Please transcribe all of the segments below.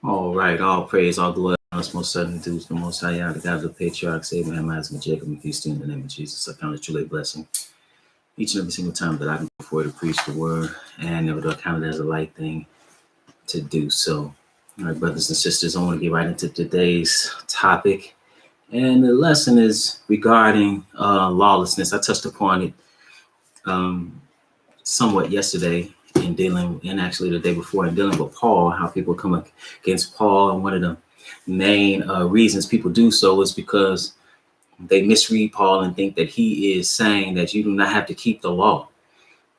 All right, all praise, all glory, us most certainly due to the Most High, the God of the patriarchs, Abraham, Isaac, and Jacob, and feasting in the name of Jesus. I count it truly a blessing each and every single time that I can go forward to preach the word, and never do I count it as a light thing to do so. All right, brothers and sisters, I want to get right into today's topic, and the lesson is regarding lawlessness. I touched upon it somewhat yesterday in dealing, and actually the day before in dealing with Paul, how people come against Paul. And one of the main reasons people do so is because they misread Paul and think that he is saying that you do not have to keep the law.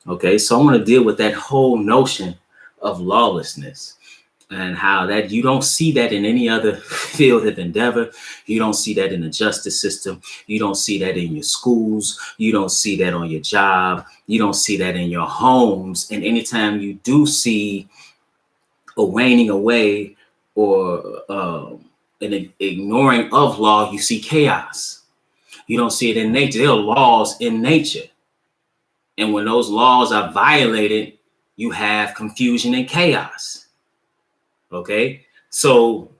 Okay, so I want to deal with that whole notion of lawlessness and how that you don't see that in any other field of endeavor. You don't see that in the justice system. You don't see that in your schools. You don't see that on your job. You don't see that in your homes. And anytime you do see a waning away or an ignoring of law, you see chaos. You don't see it in nature. There are laws in nature. And when those laws are violated, you have confusion and chaos. Okay, so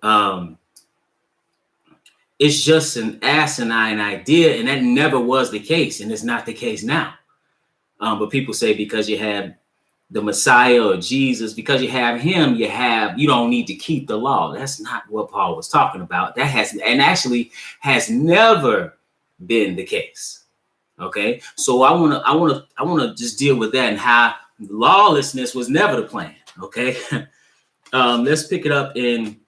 it's just an asinine idea, and that never was the case, and it's not the case now. But people say because you have the Messiah or Jesus, because you have him, you don't need to keep the law. That's not what Paul was talking about. That has never been the case. Okay, so I want to just deal with that and how lawlessness was never the plan. Okay. Let's pick it up in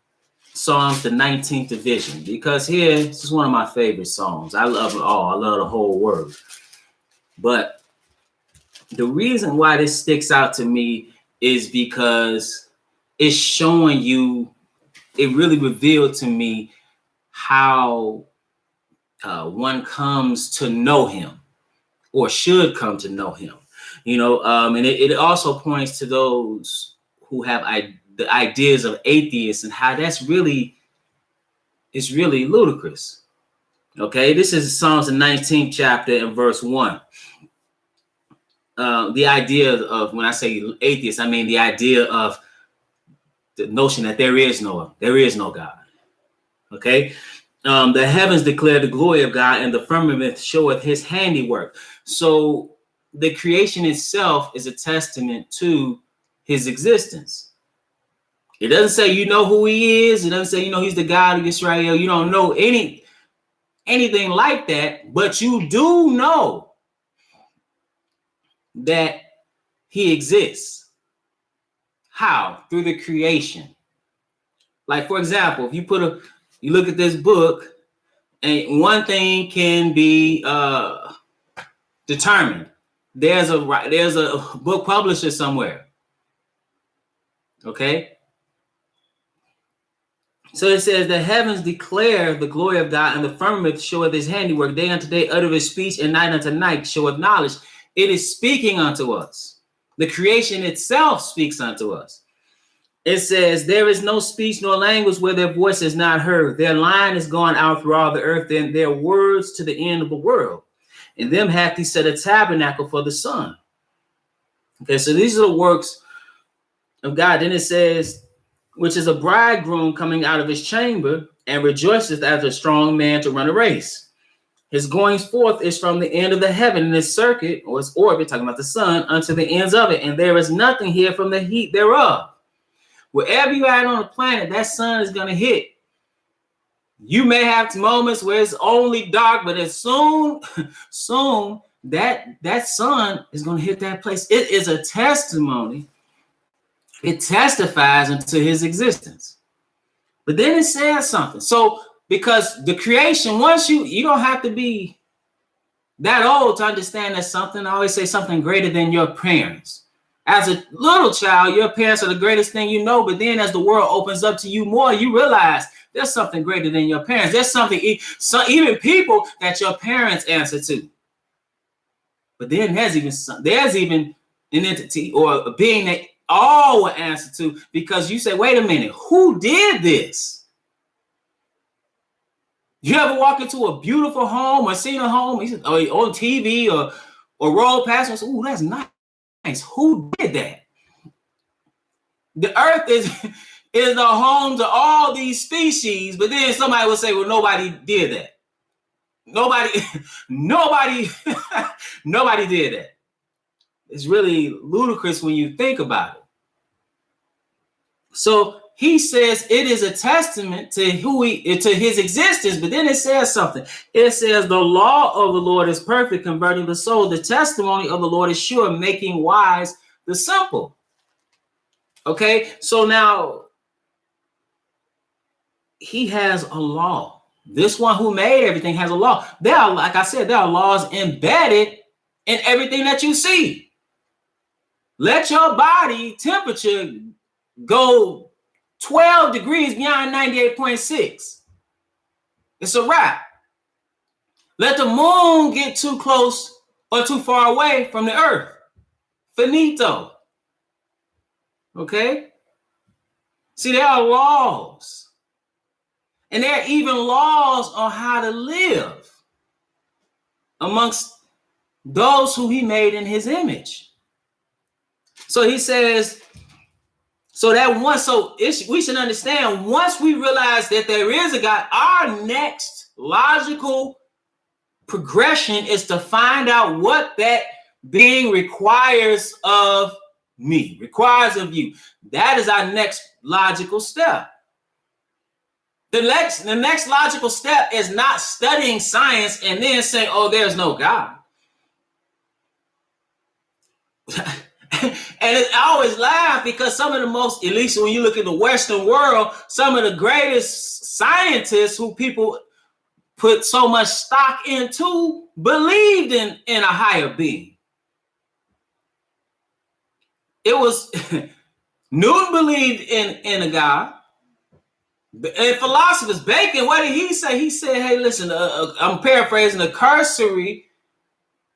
Psalms, the 19th division, because this is one of my favorite Psalms. I love it all. I love the whole word. But the reason why this sticks out to me is because it's showing you, it really revealed to me how one comes to know him or should come to know him. And it also points to those who have the ideas of atheists and how it's really ludicrous. Okay, this is Psalms the 19th chapter and verse 1. The idea of, when I say atheist, I mean the idea of the notion that there is no God. Okay, the heavens declare the glory of God, and the firmament showeth his handiwork. So the creation itself is a testament to his existence. It doesn't say you know who he is. It doesn't say he's the God of Israel. You don't know anything like that, but you do know that he exists. How? Through the creation. Like, for example, if you look at this book, and one thing can be determined. There's a book publisher somewhere. Okay. So it says, the heavens declare the glory of God, and the firmament showeth his handiwork. Day unto day uttereth his speech, and night unto night showeth knowledge. It is speaking unto us. The creation itself speaks unto us. It says, there is no speech nor language where their voice is not heard. Their line is gone out through all the earth, and their words to the end of the world. In them hath he set a tabernacle for the sun. Okay, so these are the works of God. Then it says, which is a bridegroom coming out of his chamber, and rejoiceth as a strong man to run a race. His goings forth is from the end of the heaven, in his circuit, or his orbit, talking about the sun, unto the ends of it. And there is nothing here from the heat thereof. Wherever you are on the planet, that sun is going to hit. You may have moments where it's only dark, but as soon that sun is going to hit that place. It is a testimony. It testifies into his existence. But then it says something. So because the creation, once you don't have to be that old to understand that something, I always say something greater than your parents. As a little child, your parents are the greatest thing you know. But then as the world opens up to you more, you realize there's something greater than your parents. There's something, even people that your parents answer to. But then there's even an entity or a being that all will answer to, because you say, wait a minute, who did this? You ever walk into a beautiful home or seen a home or on TV or roll past and say, oh, that's nice. Who did that? The earth is the home to all these species. But then somebody will say, well, nobody did that. Nobody did that. It's really ludicrous when you think about it. So he says it is a testament to to his existence, but then it says something. It says the law of the Lord is perfect, converting the soul. The testimony of the Lord is sure, making wise the simple. Okay, so now he has a law. This one who made everything has a law. There are, like I said, there are laws embedded in everything that you see. Let your body temperature go 12 degrees beyond 98.6. It's a wrap. Let the moon get too close or too far away from the earth. Finito. Okay? See, there are laws. And there are even laws on how to live amongst those who he made in his image. So he says, we should understand, once we realize that there is a God, our next logical progression is to find out what that being requires of me, requires of you. That is our next logical step. The next logical step is not studying science and then saying, oh, there's no God. And I always laugh because some of the most, at least when you look at the Western world, some of the greatest scientists who people put so much stock into believed in a higher being. It was Newton believed in a God. And philosophers, Bacon, what did he say? He said, hey, listen, I'm paraphrasing, a cursory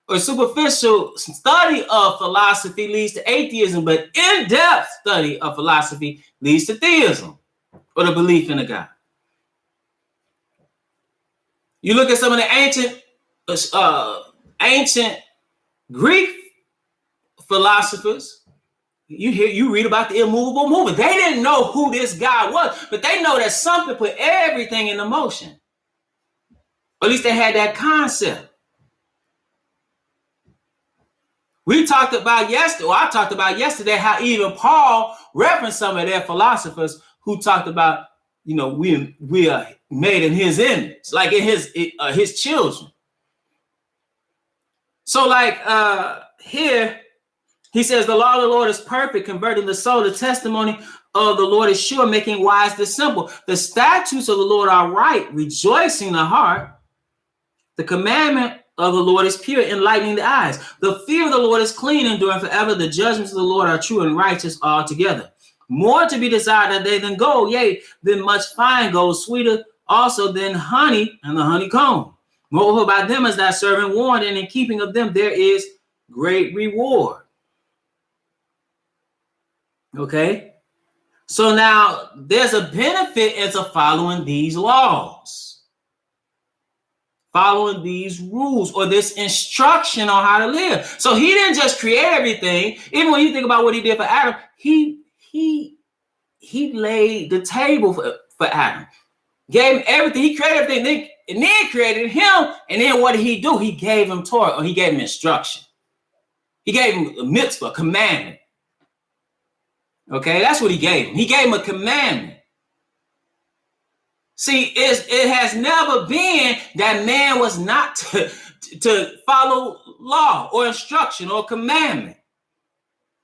or superficial study of philosophy leads to atheism, but in-depth study of philosophy leads to theism, or the belief in a God. You look at some of the ancient Greek philosophers, you read about the immovable mover. They didn't know who this God was, but they know that something put everything into motion. Or at least they had that concept. I talked about yesterday how even Paul referenced some of their philosophers who talked about, we are made in his image, like in his children. So here he says, the law of the Lord is perfect, converting the soul. The testimony of the Lord is sure, making wise the simple. The statutes of the Lord are right, rejoicing the heart. The commandment of the Lord is pure, enlightening the eyes. The fear of the Lord is clean, enduring forever. The judgments of the Lord are true and righteous altogether. More to be desired are they than gold, yea, than much fine gold, sweeter also than honey and the honeycomb. Moreover, by them is thy servant warned, and in keeping of them there is great reward. Okay? So now there's a benefit into following these laws, following these rules, or this instruction on how to live. So he didn't just create everything. Even when you think about what he did for Adam, he laid the table for Adam, gave him everything. He created everything, and then created him. And then what did he do? He gave him Torah, or he gave him instruction. He gave him a mitzvah, commandment. Okay, that's what he gave him. He gave him a commandment. See, it has never been that man was not to follow law or instruction or commandment.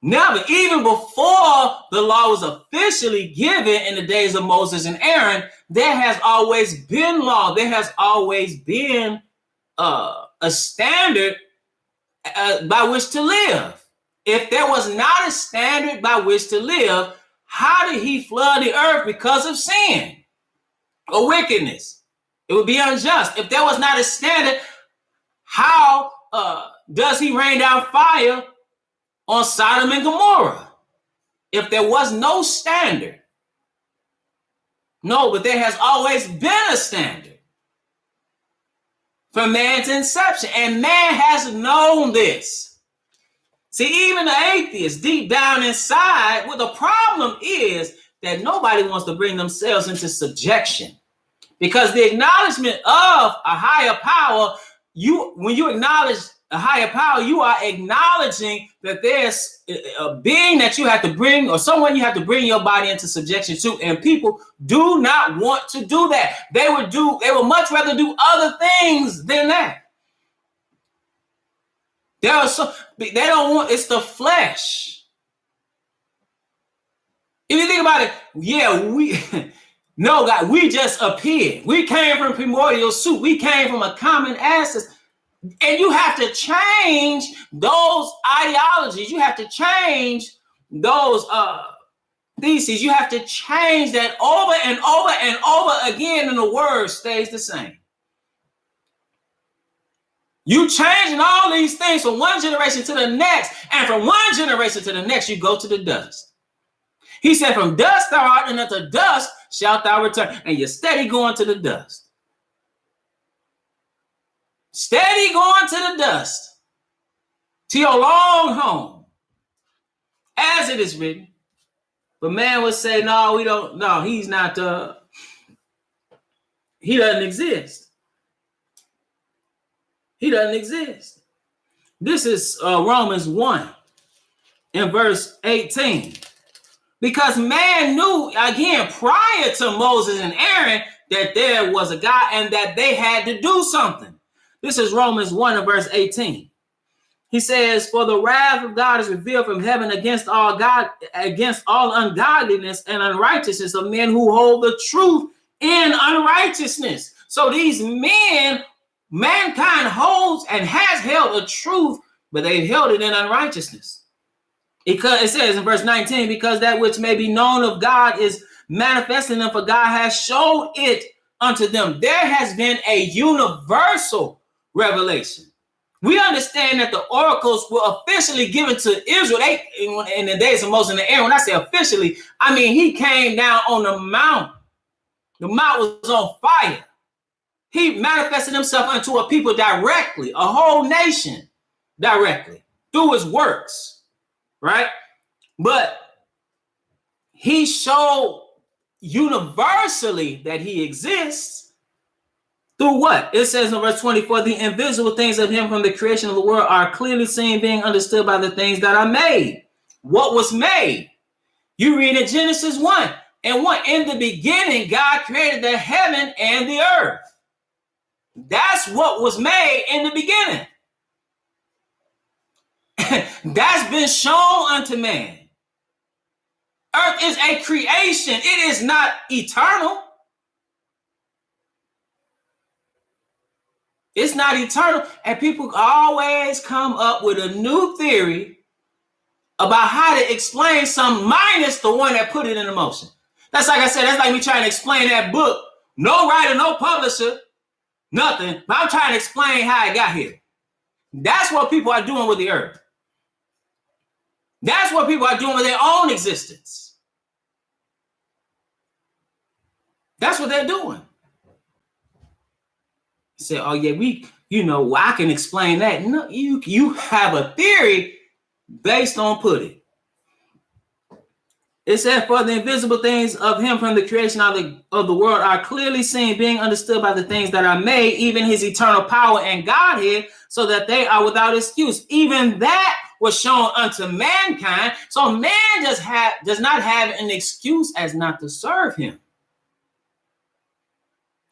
Never. Even before the law was officially given in the days of Moses and Aaron, there has always been law. There has always been a standard by which to live. If there was not a standard by which to live, how did he flood the earth because of sin or wickedness? It would be unjust. If there was not a standard, how does he rain down fire on Sodom and Gomorrah? If there was no standard. No, but there has always been a standard from man's inception, and man has known this. See, even the atheists deep down inside, what the problem is, that nobody wants to bring themselves into subjection, because the acknowledgement of a higher power, when you acknowledge a higher power, you are acknowledging that there's a being that you have to bring, or someone you have to bring your body into subjection to. And people do not want to do that. They would much rather do other things than that. They don't want, it's the flesh. If you think about it, no, God, we just appeared. We came from primordial soup. We came from a common ancestor. And you have to change those ideologies. You have to change those theses. You have to change that over and over and over again, and the word stays the same. You changing all these things from one generation to the next, and from one generation to the next, you go to the dust. He said, from dust thou art, and unto dust shalt thou return. And you're steady going to the dust. Steady going to the dust, to your long home, as it is written. But man would say, no, we don't, no, he's not, he doesn't exist. He doesn't exist. This is Romans 1 in verse 18. Because man knew, again, prior to Moses and Aaron, that there was a God and that they had to do something. This is Romans 1 and verse 18. He says, for the wrath of God is revealed from heaven against all ungodliness and unrighteousness of men who hold the truth in unrighteousness. So these men, mankind holds and has held a truth, but they've held it in unrighteousness. It says in verse 19, because that which may be known of God is manifesting them, for God has showed it unto them. There has been a universal revelation. We understand that the oracles were officially given to Israel. In the days of Moses and Aaron, when I say officially, I mean he came down on the mount. The mount was on fire. He manifested himself unto a people directly, a whole nation directly, through his works, right? But he showed universally that he exists. Through what? It says in verse 24, the invisible things of him from the creation of the world are clearly seen, being understood by the things that are made. What was made? You read in Genesis 1 and 1. In the beginning, God created the heaven and the earth. That's what was made in the beginning. That's been shown unto man. Earth is a creation. It is not eternal. It's not eternal. And people always come up with a new theory about how to explain something minus the one that put it into motion. That's like I said, that's like me trying to explain that book. No writer, no publisher, nothing. But I'm trying to explain how it got here. That's what people are doing with the earth. That's what people are doing with their own existence. That's what they're doing. Say, oh yeah, I can explain that. No, you have a theory based on pudding. It said, for the invisible things of him from the creation of the world are clearly seen, being understood by the things that are made, even his eternal power and Godhead, so that they are without excuse. Even that was shown unto mankind. So man does not have an excuse as not to serve him.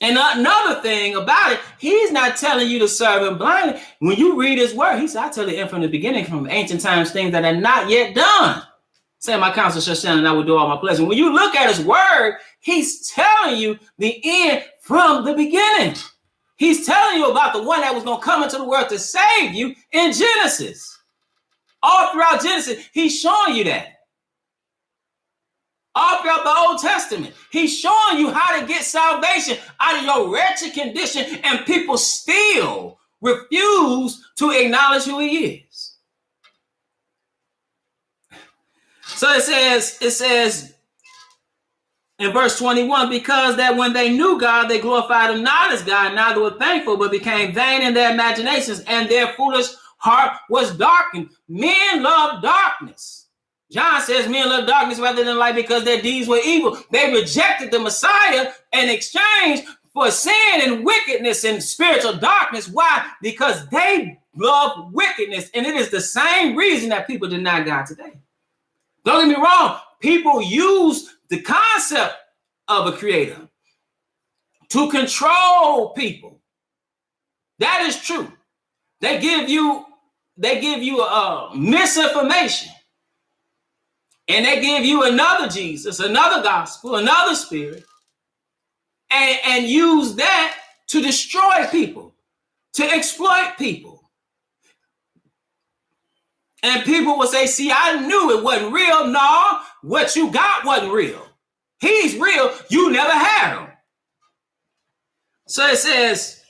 And another thing about it, he's not telling you to serve him blindly. When you read his word, he said, I tell you from the beginning, from ancient times, things that are not yet done. Say my counsel shall stand, and I will do all my pleasure. When you look at his word, he's telling you the end from the beginning. He's telling you about the one that was going to come into the world to save you in Genesis. All throughout Genesis, he's showing you that. All throughout the Old Testament, he's showing you how to get salvation out of your wretched condition, and people still refuse to acknowledge who he is. So it says in verse 21, because that when they knew God, they glorified him not as God, neither were thankful, but became vain in their imaginations, and their foolish heart was darkened. Men love darkness John says men love darkness rather than light because their deeds were evil. They rejected the Messiah in exchange for sin and wickedness and spiritual darkness. Why? Because they love wickedness. And it is the same reason that people deny God today. Don't get me wrong. People use the concept of a creator to control people. That is true. They give you misinformation. And they give you another Jesus, another gospel, another spirit, and use that to destroy people, to exploit people. And people will say, see, I knew it wasn't real. No, what you got wasn't real. He's real. You never had him. So it says,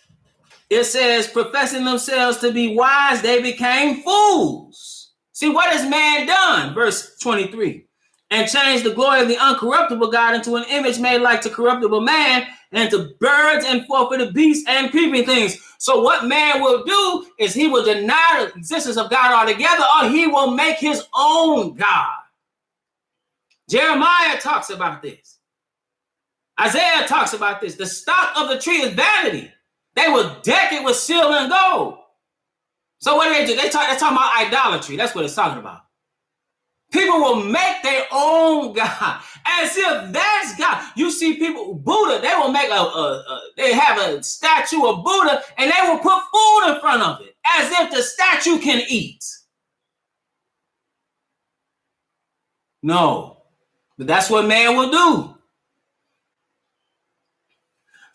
professing themselves to be wise, they became fools. See, what has man done? Verse 23. And changed the glory of the uncorruptible God into an image made like to corruptible man, and to birds and four-footed beasts and creeping things. So what man will do is he will deny the existence of God altogether, or he will make his own God. Jeremiah talks about this. Isaiah talks about this. The stock of the tree is vanity. They will deck it with silver and gold. So what do? They're talking about idolatry. That's what it's talking about. People will make their own God as if that's God. You see people, Buddha, they will make they have a statue of Buddha and they will put food in front of it as if the statue can eat. No, but that's what man will do.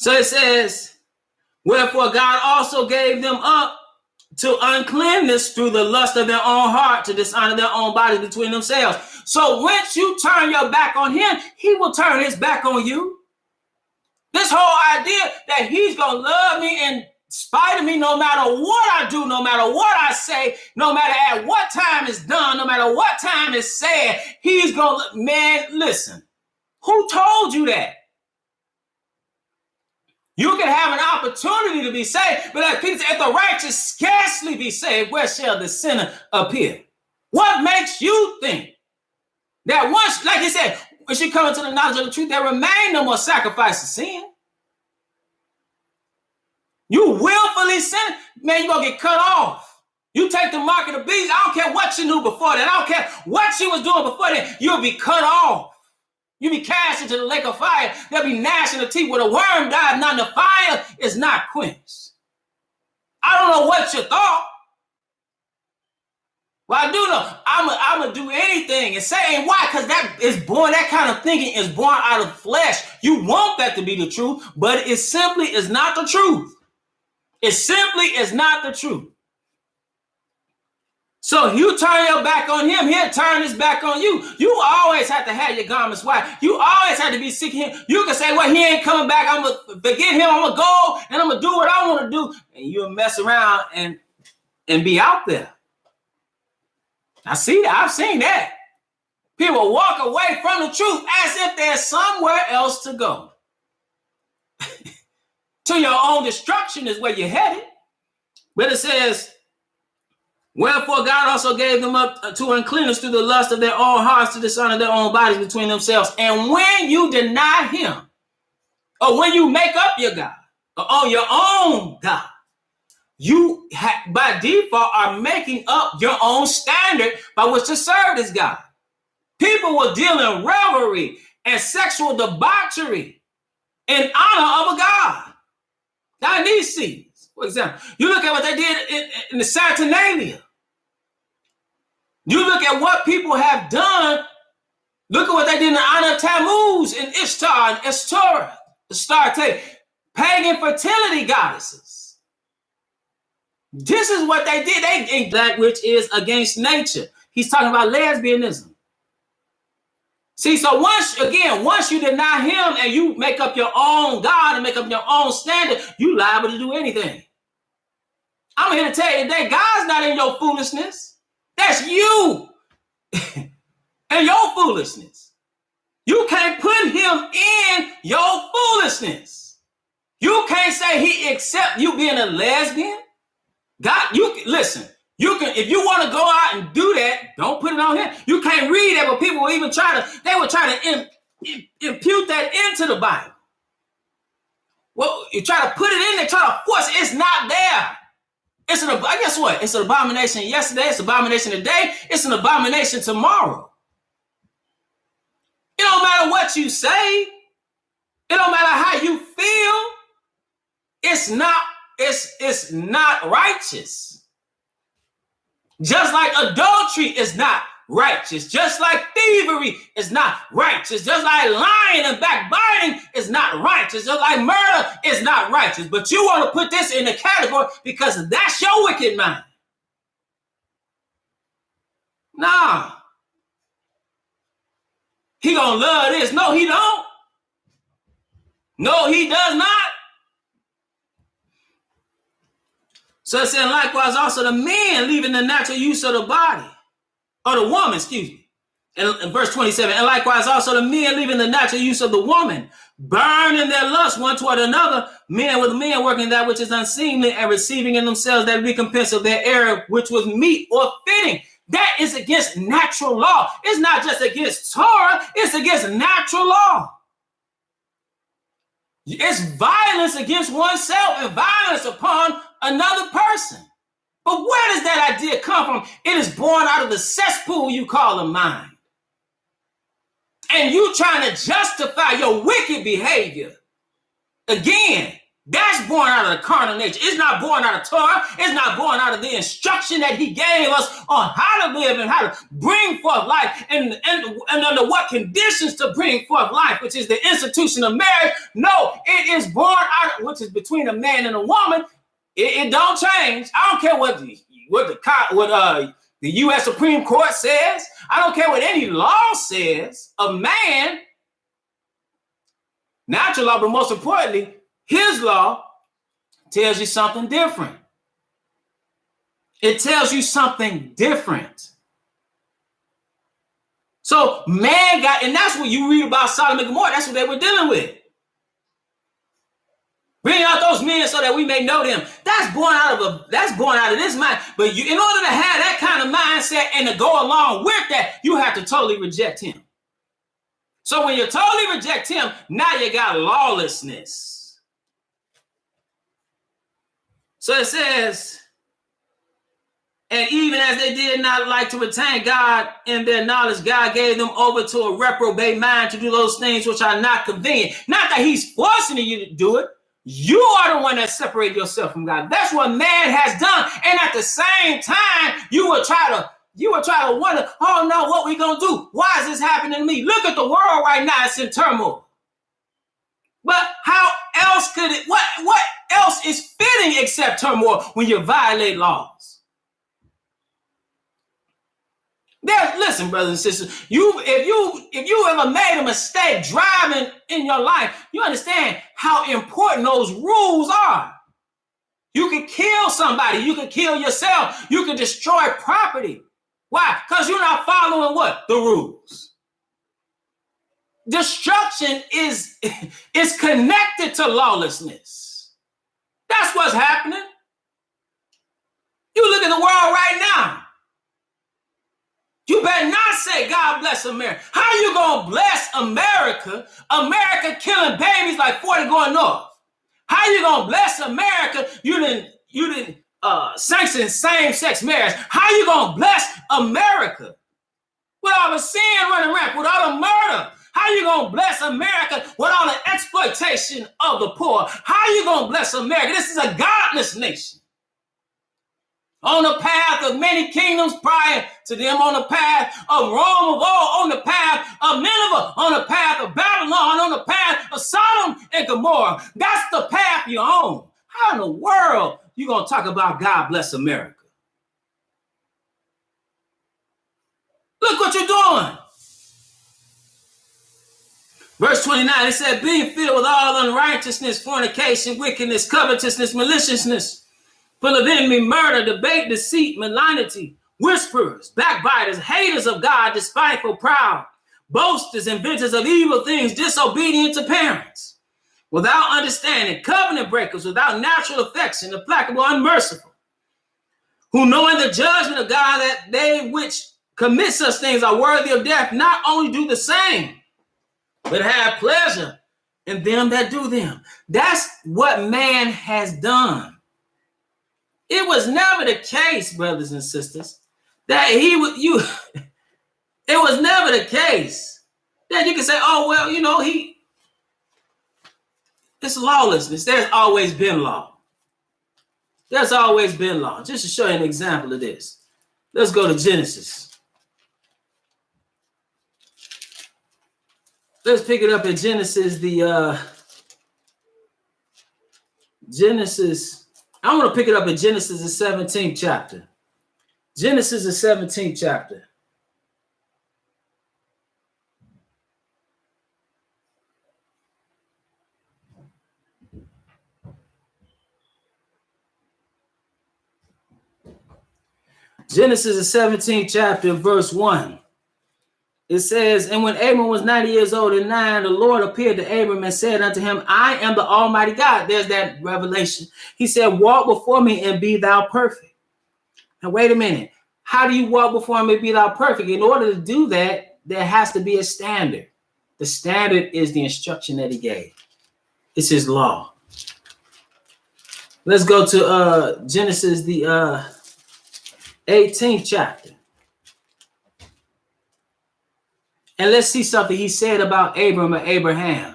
So it says, wherefore God also gave them up to uncleanness through the lust of their own heart, to dishonor their own bodies between themselves. So once you turn your back on him, he will turn his back on you. This whole idea that he's going to love me in spite of me, no matter what I do, no matter what I say, no matter at what time it's done, no matter what time it's said, he's going to, man, listen, who told you that? You can have an opportunity to be saved, but like Peter said, if the righteous scarcely be saved, where shall the sinner appear? What makes you think that once, like he said, when you come into the knowledge of the truth, there remain no more sacrifice of sin? You willfully sin, man, you're going to get cut off. You take the mark of the beast, I don't care what you knew before that. I don't care what you was doing before that. You'll be cut off. You'll be cast into the lake of fire. There'll be gnashing of teeth where the worm dies, not the fire is not quenched. I don't know what you thought. Well, I do know I'm going to do anything and say, and why? Because that kind of thinking is born out of flesh. You want that to be the truth, but it simply is not the truth. It simply is not the truth. So if you turn your back on him, he'll turn his back on you. You always have to have your garments white. You always have to be seeking him. You can say, well, he ain't coming back. I'm going to forget him. I'm going to go and I'm going to do what I want to do. And you'll mess around and be out there. I see that. I've seen that. People walk away from the truth as if there's somewhere else to go. To your own destruction is where you're headed. But it says, wherefore God also gave them up to uncleanness through the lust of their own hearts, to dishonor their own bodies between themselves. And when you deny him, or when you make up your God, or on your own God, you by default are making up your own standard by which to serve this God. People will deal in revelry and sexual debauchery in honor of a God. Dionysus, for example. You look at what they did in the Saturnalia. You look at what people have done. Look at what they did in honor of Tammuz and Ishtar and Astarte, pagan fertility goddesses. This is what they did. They that which is against nature. He's talking about lesbianism. See, so once you deny him and you make up your own God and make up your own standard, you liable to do anything. I'm here to tell you today, God's not in your foolishness. That's you and your foolishnness. You can't put him in your foolishness. You can't say he accept you being a lesbian. God, listen, If you want to go out and do that, don't put it on him. You can't read that, but people will even try to impute that into the Bible. Well, you try to put it in there, try to force it. It's not there. Guess what? It's an abomination yesterday. It's an abomination today. It's an abomination tomorrow. It don't matter what you say. It don't matter how you feel. It's not righteous. Just like adultery is not righteous. Just like thievery is not righteous. Just like lying and backbiting is not righteous. Just like murder is not righteous. But you want to put this in the category because that's your wicked mind. Nah. He gonna love this. No, he don't. No, he does not. So it said, likewise, also the men leaving the natural use of the body, or the woman, excuse me. In verse 27, and likewise, also the men leaving the natural use of the woman, burning their lust one toward another, men with men working that which is unseemly and receiving in themselves that recompense of their error, which was meet or fitting. That is against natural law. It's not just against Torah, it's against natural law. It's violence against oneself and violence upon another person. But where does that idea come from? It is born out of the cesspool you call a mind. And you trying to justify your wicked behavior. Again, that's born out of the carnal nature. It's not born out of Torah. It's not born out of the instruction that he gave us on how to live and how to bring forth life and under what conditions to bring forth life, which is the institution of marriage. No, it is born out of, which is between a man and a woman. It don't change. I don't care what the U.S. Supreme Court says. I don't care what any law says. A man, natural law, but most importantly, his law tells you something different. It tells you something different. So man got, and that's what you read about Sodom and Gomorrah. That's what they were dealing with. Bring out those men so that we may know them. That's born out of this mind. But in order to have that kind of mindset and to go along with that, you have to totally reject him. So when you totally reject him, now you got lawlessness. So it says, and even as they did not like to retain God in their knowledge, God gave them over to a reprobate mind to do those things which are not convenient. Not that he's forcing you to do it. You are the one that separated yourself from God. That's what man has done. And at the same time, you will try to wonder, oh no, what we gonna do? Why is this happening to me? Look at the world right now, it's in turmoil. But how else could it, what else is fitting except turmoil when you violate laws? Listen, brothers and sisters, if you ever made a mistake driving in your life, you understand how important those rules are. You can kill somebody, you can kill yourself, you can destroy property. Why? Because you're not following what? The rules. Destruction is connected to lawlessness. That's what's happening. You look at the world right now. You better not say, God bless America. How you going to bless America? America killing babies like 40 going north. How you going to bless America? You didn't sanction same-sex marriage. How you going to bless America? With all the sin running rampant, with all the murder. How you going to bless America with all the exploitation of the poor? How you going to bless America? This is a godless nation. On the path of many kingdoms prior to them, on the path of Rome of old, on the path of Nineveh, on the path of Babylon, on the path of Sodom and Gomorrah. That's the path you're on. How in the world you going to talk about God bless America? Look what you're doing. Verse 29, it said, being filled with all unrighteousness, fornication, wickedness, covetousness, maliciousness, full of envy, murder, debate, deceit, malignity, whisperers, backbiters, haters of God, despiteful, proud, boasters, inventors of evil things, disobedient to parents, without understanding, covenant breakers, without natural affection, implacable, unmerciful, who knowing the judgment of God, that they which commit such things are worthy of death, not only do the same, but have pleasure in them that do them. That's what man has done. It was never the case, brothers and sisters, that he would you. It was never the case that you can say, oh, well, you know, it's lawlessness. There's always been law. There's always been law. Just to show you an example of this, let's go to Genesis. Let's pick it up in Genesis, I want to pick it up in Genesis, the 17th chapter. Genesis, the 17th chapter. Genesis, the 17th chapter, verse 1. It says, and when Abram was 90 years old and 9, the Lord appeared to Abram and said unto him, I am the Almighty God. There's that revelation. He said, walk before me and be thou perfect. Now, wait a minute. How do you walk before me and be thou perfect? In order to do that, there has to be a standard. The standard is the instruction that he gave. It's his law. Let's go to Genesis, the 18th chapter. And let's see something he said about Abram and Abraham.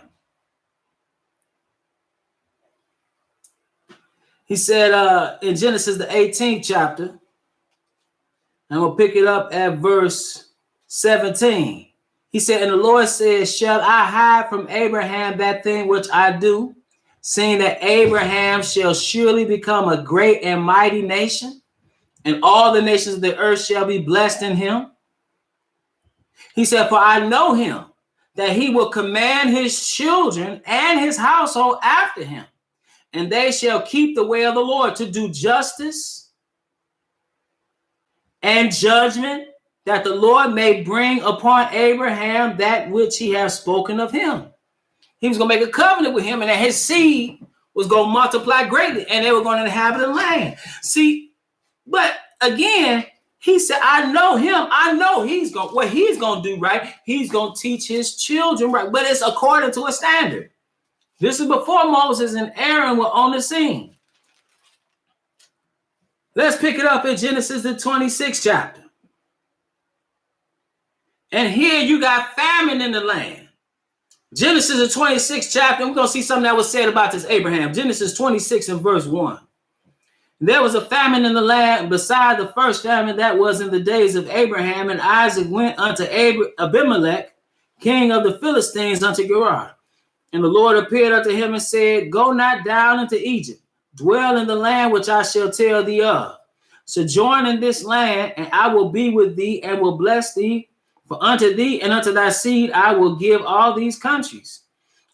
He said in Genesis, the 18th chapter, and we'll pick it up at verse 17. He said, and the Lord said, shall I hide from Abraham that thing which I do, seeing that Abraham shall surely become a great and mighty nation, and all the nations of the earth shall be blessed in him? He said, for I know him, that he will command his children and his household after him, and they shall keep the way of the Lord to do justice and judgment, that the Lord may bring upon Abraham that which he has spoken of him. He was going to make a covenant with him, and that his seed was going to multiply greatly, and they were going to inhabit the land. See, but again, he said, I know him. I know what he's going to do right. He's going to teach his children right. But it's according to a standard. This is before Moses and Aaron were on the scene. Let's pick it up in Genesis, the 26th chapter. And here you got famine in the land. Genesis, the 26th chapter. We're going to see something that was said about this Abraham. Genesis 26 and verse 1. There was a famine in the land beside the first famine that was in the days of Abraham, and Isaac went unto Abimelech, king of the Philistines, unto Gerar. And the Lord appeared unto him and said, go not down into Egypt, dwell in the land which I shall tell thee of. Sojourn in this land, and I will be with thee and will bless thee. For unto thee and unto thy seed I will give all these countries.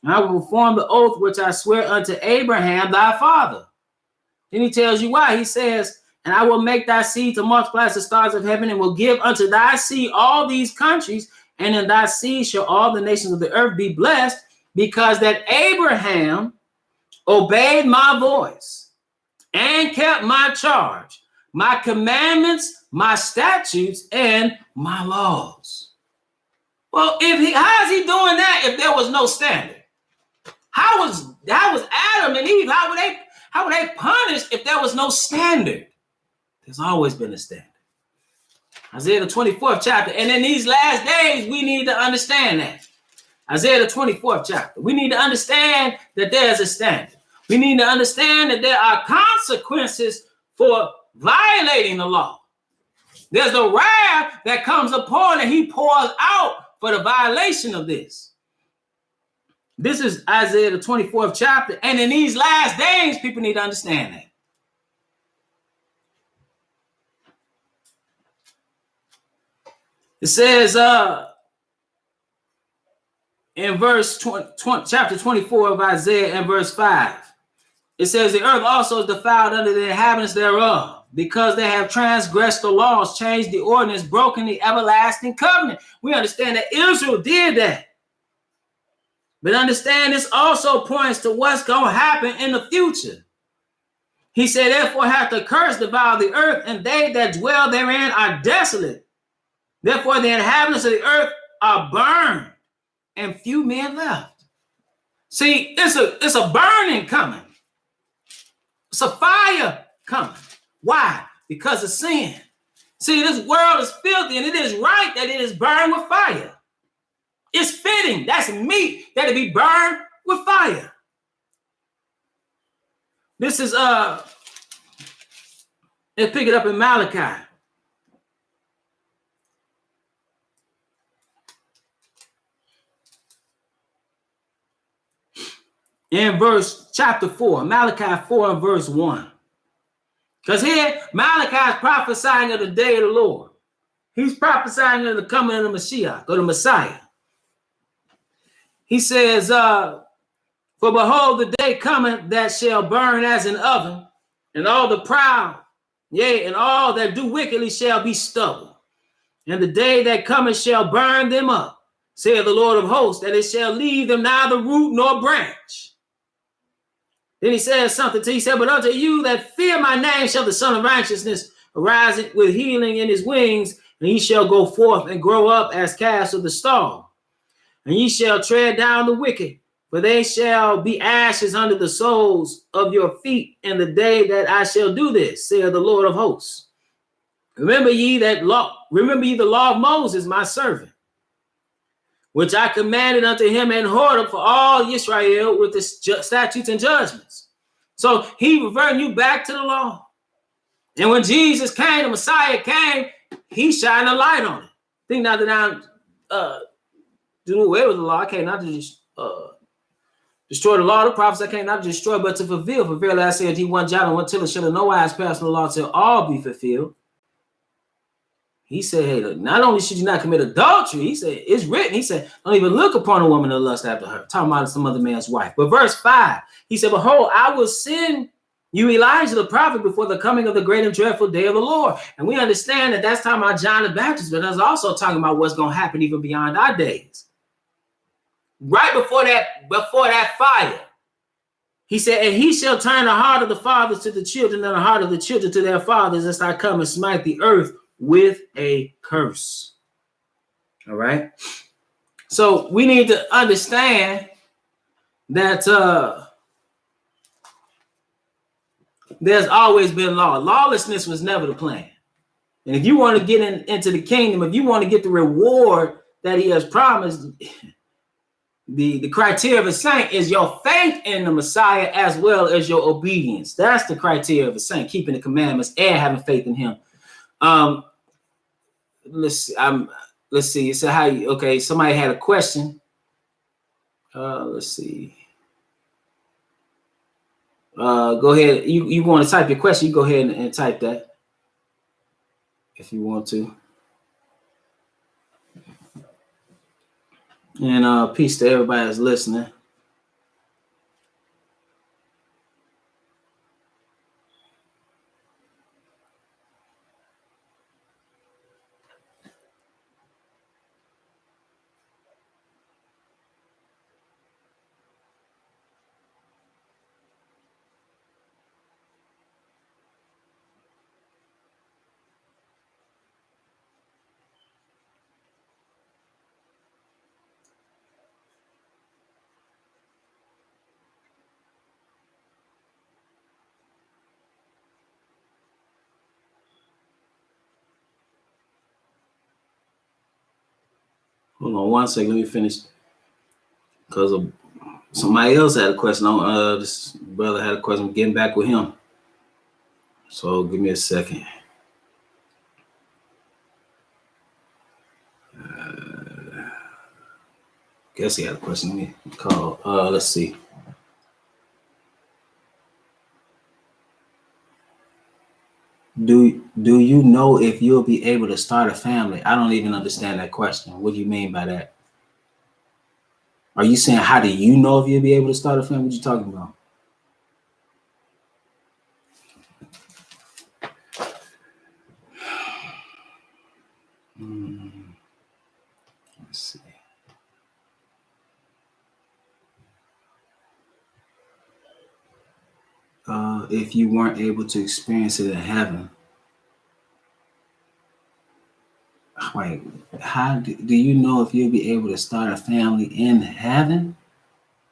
And I will perform the oath which I swear unto Abraham thy father. Then he tells you why. He says, and I will make thy seed to multiply as the stars of heaven, and will give unto thy seed all these countries, and in thy seed shall all the nations of the earth be blessed, because that Abraham obeyed my voice and kept my charge, my commandments, my statutes, and my laws. Well, how is he doing that if there was no standard? How was Adam and Eve? How were they punished if there was no standard? There's always been a standard. Isaiah the 24th chapter. And in these last days, we need to understand that. Isaiah the 24th chapter. We need to understand that there's a standard. We need to understand that there are consequences for violating the law. There's the wrath that comes upon and he pours out for the violation of this. This is Isaiah the 24th chapter. And in these last days, people need to understand that. It says in verse 20, chapter 24 of Isaiah and verse 5, it says, the earth also is defiled under the inhabitants thereof, because they have transgressed the laws, changed the ordinance, broken the everlasting covenant. We understand that Israel did that. But understand this also points to what's going to happen in the future. He said, therefore hath the curse devoured the earth, and they that dwell therein are desolate. Therefore the inhabitants of the earth are burned, and few men left. See, it's a burning coming. It's a fire coming. Why? Because of sin. See, this world is filthy, and it is right that it is burned with fire. It's fitting. That's meat that it be burned with fire. This is let's pick it up in Malachi. In chapter 4, Malachi 4 and verse 1. Because here, Malachi is prophesying of the day of the Lord. He's prophesying of the coming of the Mashiach, or the Messiah. He says, for behold, the day cometh that shall burn as an oven, and all the proud, yea, and all that do wickedly shall be stubble. And the day that cometh shall burn them up, saith the Lord of hosts, that it shall leave them neither root nor branch. Then he says something he said, but unto you that fear my name shall the Son of Righteousness arise with healing in his wings, and he shall go forth and grow up as calves of the stall. And ye shall tread down the wicked, for they shall be ashes under the soles of your feet in the day that I shall do this, saith the Lord of hosts. Remember ye the law of Moses, my servant, which I commanded unto him and Horeb for all Israel with the statutes and judgments. So he reverting you back to the law. And when Jesus came, the Messiah came, he shined a light on it. Think not that I'm doing away with the law. I came not to destroy the law of the prophets. I came not to destroy, but to fulfill. For verily I say unto you, one jot and one tittle shall in no wise pass from the law till all be fulfilled. He said, hey, look, not only should you not commit adultery, he said, it's written. He said, don't even look upon a woman to lust after her. Talking about some other man's wife. But verse 5, he said, behold, I will send you Elijah the prophet before the coming of the great and dreadful day of the Lord. And we understand that that's talking about John the Baptist, but that's also talking about what's going to happen even beyond our days. Right before that fire, he said, and he shall turn the heart of the fathers to the children and the heart of the children to their fathers, as I come and smite the earth with a curse. All right. So we need to understand that there's always been law. Lawlessness was never the plan. And if you want to get into the kingdom, if you want to get the reward that he has promised, the criteria of a saint is your faith in the Messiah as well as your obedience. That's the criteria of a saint, keeping the commandments and having faith in him. Let's see. So okay, somebody had a question. Let's see. Go ahead. You want to type your question, you go ahead and type that if you want to. And peace to everybody that's listening. Hold on one second. Let me finish. Because somebody else had a question. This brother had a question. I'm getting back with him. So give me a second. Guess he had a question. Let me call. Let's see. Do you know if you'll be able to start a family? I don't even understand that question. What do you mean by that? Are you saying, how do you know if you'll be able to start a family? What are you talking about? Let's see. if you weren't able to experience it in heaven. Wait, how do you know if you'll be able to start a family in heaven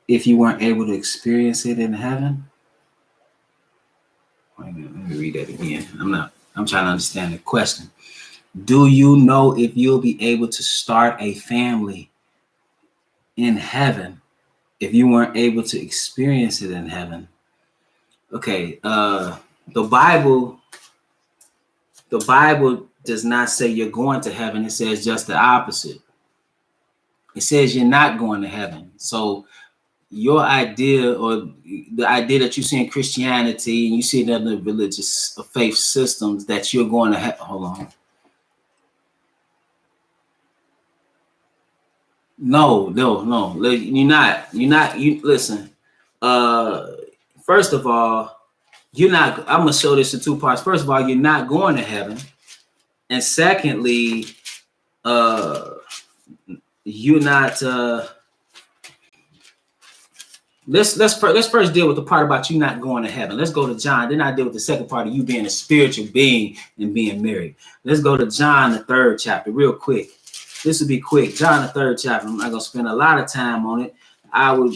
if you weren't able to experience it in heaven? Wait a minute, let me read that again. I'm trying to understand the question. Do you know if you'll be able to start a family in heaven if you weren't able to experience it in heaven? Okay, the Bible does not say you're going to heaven. It says just the opposite. It says you're not going to heaven. So your idea, or the idea that you see in Christianity and you see in other religious faith systems, that you're going to heaven. Hold on. No. You're not. You listen. First of all, you're not. I'm gonna show this in two parts. First of all, you're not going to heaven, and secondly, you're not. Let's first deal with the part about you not going to heaven. Let's go to John. Then I deal with the second part of you being a spiritual being and being married. Let's go to John, the 3rd chapter, real quick. This will be quick. John, the 3rd chapter. I'm not gonna spend a lot of time on it. I would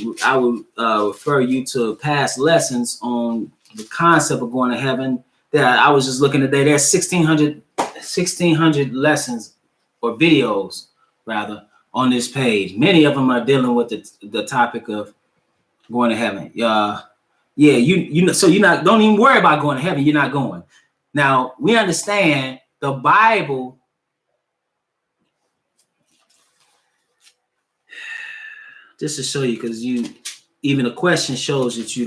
refer you to past lessons on the concept of going to heaven. That I was just looking today. There's 1,600 lessons or videos rather on this page. Many of them are dealing with the topic of going to heaven. You know, so don't even worry about going to heaven. You're not going. Now we understand the Bible. Just to show you, because even a question shows that you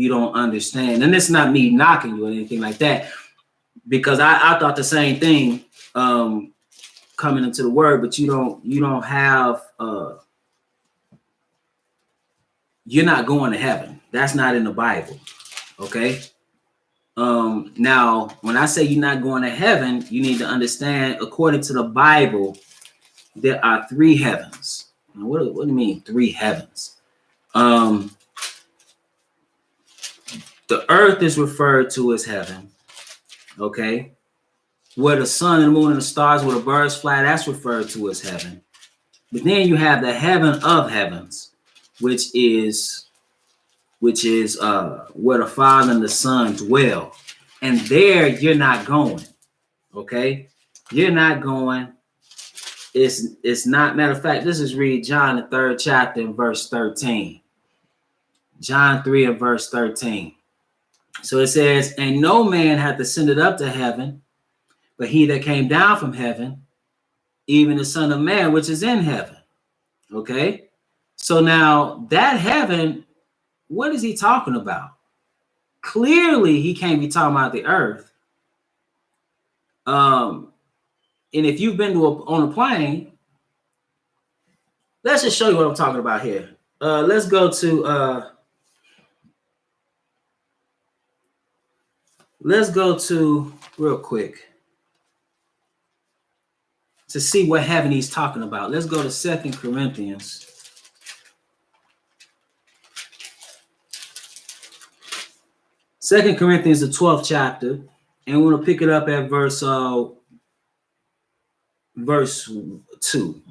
don't understand. And it's not me knocking you or anything like that, because I thought the same thing coming into the word, but you don't have you're not going to heaven. That's not in the Bible. Okay. Now, when I say you're not going to heaven, you need to understand, according to the Bible, there are 3 heavens. Now, what do you mean 3 heavens? The earth is referred to as heaven. Okay. Where the sun and the moon and the stars, where the birds fly, that's referred to as heaven. But then you have the heaven of heavens, which is where the Father and the Son dwell. And there you're not going. Okay? You're not going. It's not, matter of fact, this is read John the 3rd chapter and verse 13. John 3 and verse 13. So it says, and no man hath ascended up to heaven, but he that came down from heaven, even the Son of Man, which is in heaven. Okay? So now that heaven, what is he talking about? Clearly, he can't be talking about the earth. And if you've been on a plane, let's just show you what I'm talking about here. Let's go to real quick to see what heaven he's talking about. Let's go to 2 Corinthians. Second Corinthians, the 12th chapter, and we're going to pick it up at verse 2.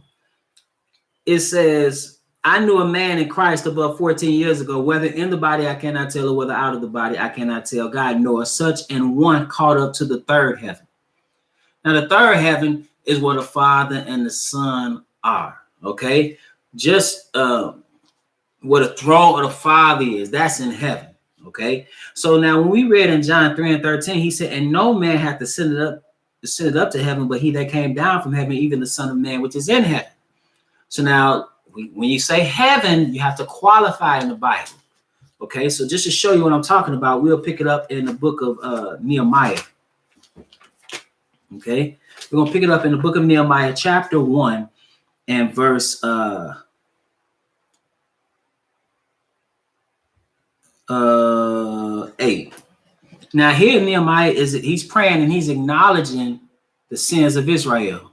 It says, I knew a man in Christ above 14 years ago, whether in the body I cannot tell, or whether out of the body I cannot tell. God knoweth, such and one caught up to the 3rd heaven. Now the 3rd heaven is where the Father and the Son are. Okay, just where the throne of the Father is, that's in heaven. Okay, so now when we read in John 3 and 13, he said, and no man hath ascended up to heaven, but he that came down from heaven, even the Son of Man, which is in heaven. So now when you say heaven, you have to qualify in the Bible. Okay, so just to show you what I'm talking about, we'll pick it up in the book of Nehemiah. Okay, we're going to pick it up in the book of Nehemiah, chapter 1 and verse 8. Now here Nehemiah he's praying and he's acknowledging the sins of Israel.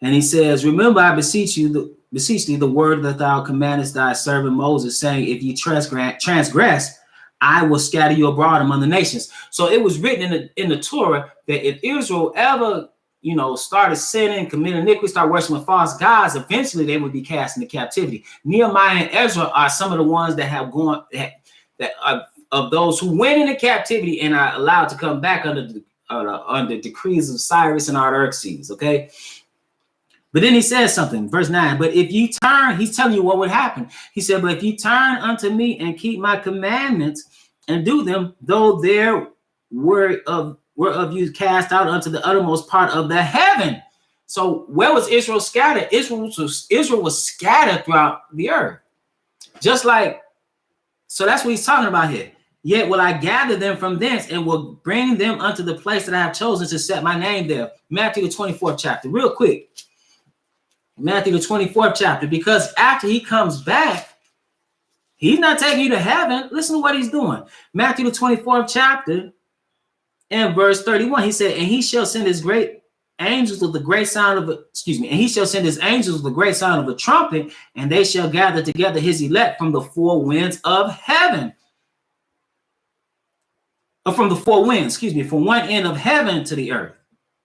And he says, remember, I beseech thee the word that thou commandest thy servant Moses, saying, if ye transgress, I will scatter you abroad among the nations. So it was written in the Torah that if Israel ever, started sinning, committing iniquity, start worshiping false gods, eventually they would be cast into captivity. Nehemiah and Ezra are some of the ones that have gone that are of those who went into captivity and are allowed to come back under decrees of Cyrus and Artaxerxes. Okay. But then he says something, verse 9, but if you turn, he's telling you what would happen. He said, but if you turn unto me and keep my commandments and do them, though there were of you cast out unto the uttermost part of the heaven. So where was Israel scattered? Israel was scattered throughout the earth. Just like, so that's what he's talking about here. Yet will I gather them from thence and will bring them unto the place that I have chosen to set my name there. Matthew the 24th chapter, real quick. Matthew the 24th chapter, because after he comes back, he's not taking you to heaven. Listen to what he's doing. Matthew the 24th chapter and verse 31, he said, and he shall send his great angels with the great sound of and he shall send his angels with the great sound of a trumpet, and they shall gather together his elect from the four winds of heaven. From the four winds, from one end of heaven to the earth.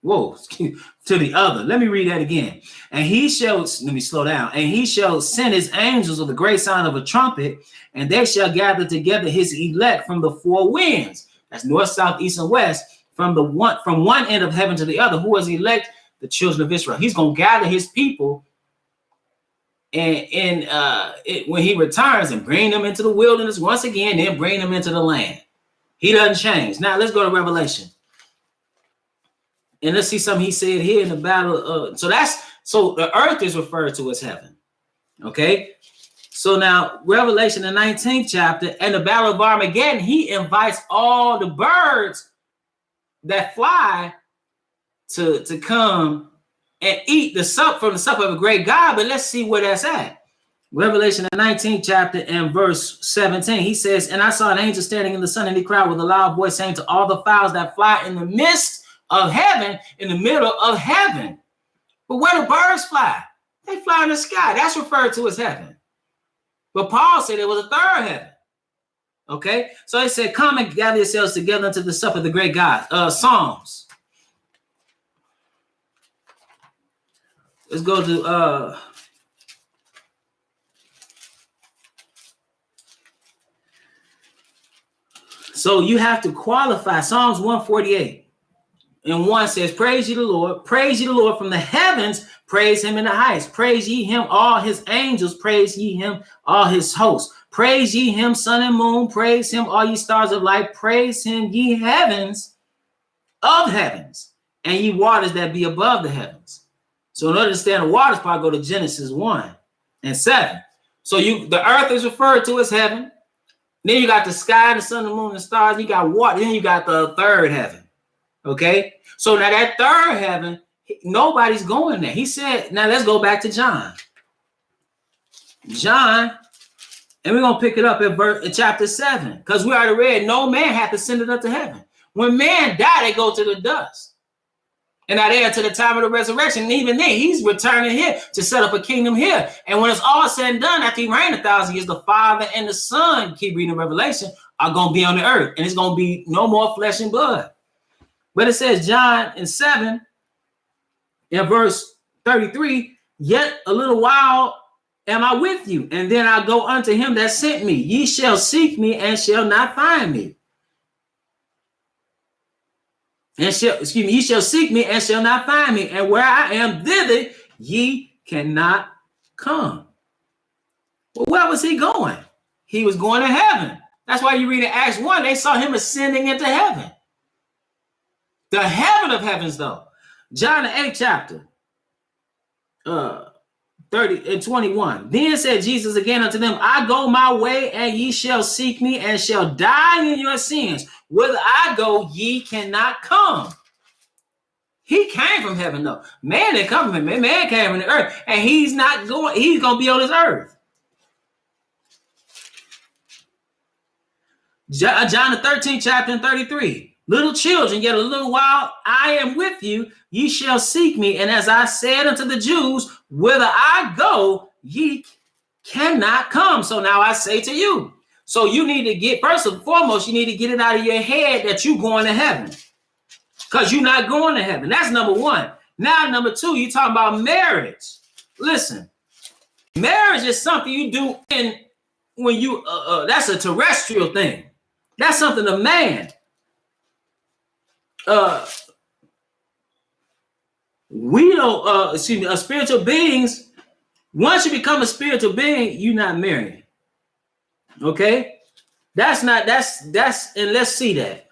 To the other. Let me read that again. And he shall, let me slow down. And he shall send his angels with the great sound of a trumpet, and they shall gather together his elect from the four winds. That's north, south, east, and west, from one end of heaven to the other. Who was elect? The children of Israel. He's going to gather his people and when he returns and bring them into the wilderness once again, then bring them into the land. He doesn't change. Now let's go to Revelation. And let's see something he said here in the battle. So the earth is referred to as heaven. Okay. So now Revelation, the 19th chapter, and the battle of Armageddon, he invites all the birds that fly to come and eat the supper of a great God. But let's see where that's at. Revelation, the 19th chapter and verse 17, he says, and I saw an angel standing in the sun, and he cried with a loud voice, saying to all the fowls that fly in the midst of heaven, in the middle of heaven. But where do birds fly? They fly in the sky. That's referred to as heaven. But Paul said there was a third heaven. Okay, so he said, come and gather yourselves together unto the supper of the great God. Psalms. Let's go to so you have to qualify. Psalms 148. And 1 says, praise ye the Lord from the heavens, praise him in the heights, praise ye him, all his angels, praise ye him, all his hosts, praise ye him, sun and moon, praise him, all ye stars of light, praise him, ye heavens of heavens, and ye waters that be above the heavens. So in order to understand the waters part, go to Genesis 1 and 7. So the earth is referred to as heaven. Then you got the sky, the sun, the moon, the stars, you got water, then you got the third heaven. Okay, so now that third heaven, nobody's going there. He said, now let's go back to John. And we're going to pick it up at chapter 7, because we already read, no man hath ascended up to heaven. When man die, they go to the dust. And now there to the time of the resurrection. And even then, he's returning here to set up a kingdom here. And when it's all said and done, after he reigned 1,000 years, the Father and the Son, keep reading Revelation, are going to be on the earth. And it's going to be no more flesh and blood. But it says, John in 7, in verse 33, yet a little while am I with you, and then I go unto him that sent me. Ye shall seek me and shall not find me. Ye shall seek me and shall not find me. And where I am, thither ye cannot come. Well, where was he going? He was going to heaven. That's why you read in Acts 1, they saw him ascending into heaven. The heaven of heavens, though. John the 8th chapter, 30 and 21. Then said Jesus again unto them, I go my way, and ye shall seek me, and shall die in your sins. Whither I go, ye cannot come. He came from heaven, though. Man didn't come from him. Man came from the earth, and he's not going. He's going to be on this earth. John the 13th chapter and 33. Little children, yet a little while I am with you, ye shall seek me. And as I said unto the Jews, whither I go, ye cannot come. So now I say to you. So you need to get, first and foremost, you need to get it out of your head that you're going to heaven. Because you're not going to heaven. That's number one. Now, number two, you're talking about marriage. Listen, marriage is something you do when you, that's a terrestrial thing. That's something a man. We don't, spiritual beings, once you become a spiritual being, you're not married. Okay? That's, and let's see that.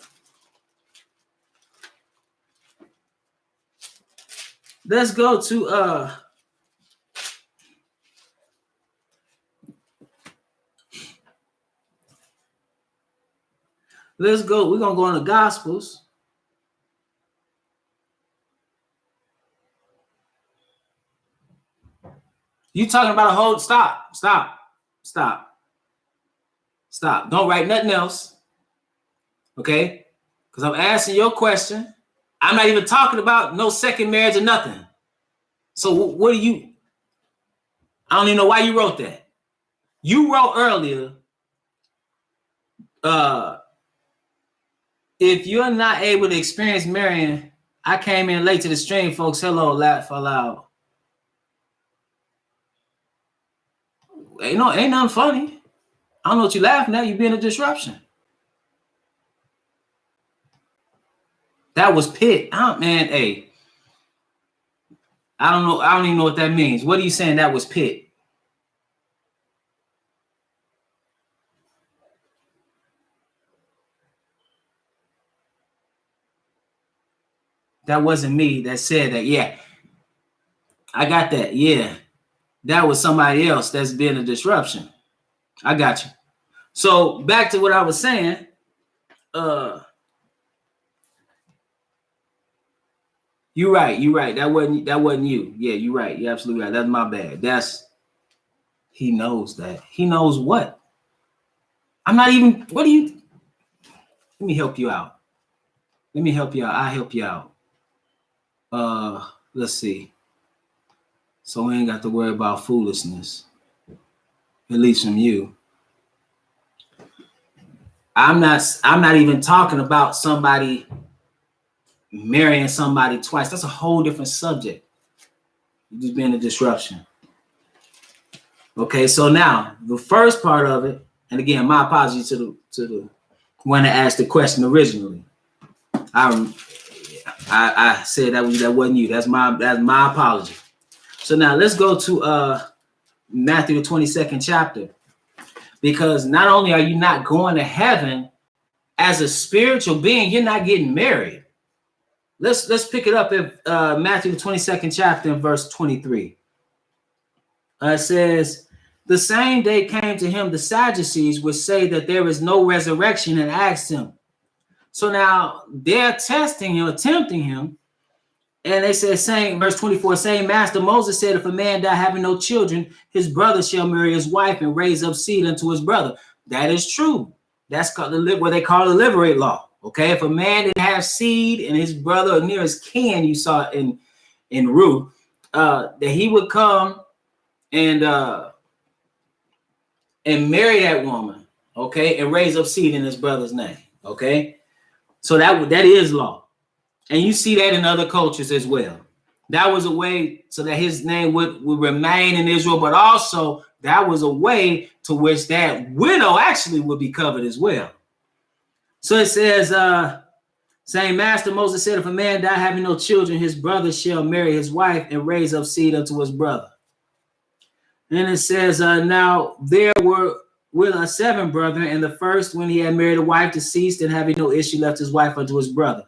Let's go to, we're going to go on the Gospels. You talking about a whole, stop. Don't write nothing else. Okay? Because I'm asking your question. I'm not even talking about no second marriage or nothing. So what do you, I don't even know why you wrote that. You wrote earlier, if you're not able to experience marrying, I came in late to the stream, folks. Hello, laugh aloud. Ain't nothing funny. I don't know what you're laughing at. You being a disruption. That was Pitt. Man, hey. I don't know. I don't even know what that means. What are you saying that was Pitt? That wasn't me that said that. Yeah. I got that. Yeah. That was somebody else that's been a disruption. I got you. So back to what I was saying. You're right. That wasn't you. Yeah, you're right. You're absolutely right. That's my bad. He knows that. He knows what? I'm not even, what do you, let me help you out. I'll help you out. Let's see. So we ain't got to worry about foolishness. At least from you. I'm not even talking about somebody marrying somebody twice. That's a whole different subject. You're just being a disruption. Okay, so now the first part of it, and again, my apologies to the one that asked the question originally. I said that wasn't you. That's my apology. So now let's go to Matthew the 22nd chapter, because not only are you not going to heaven as a spiritual being, you're not getting married. Let's pick it up at Matthew the 22nd chapter in verse 23. It says, the same day came to him the Sadducees, which say that there is no resurrection, and asked him. So now they're testing him, tempting him. And they said, saying, verse 24, saying, Master, Moses said, if a man die having no children, his brother shall marry his wife and raise up seed unto his brother. That is true. That's called what they call the liberate law. Okay, if a man didn't have seed and his brother or nearest kin, you saw in Ruth, that he would come and marry that woman, okay, and raise up seed in his brother's name. Okay, so that is law. And you see that in other cultures as well. That was a way so that his name would remain in Israel, but also that was a way to which that widow actually would be covered as well. So it says, saying, Master, Moses said, if a man die having no children, his brother shall marry his wife and raise up seed unto his brother. And it says, now there were with 7 brethren, and the first, when he had married a wife, deceased, and having no issue, left his wife unto his brother.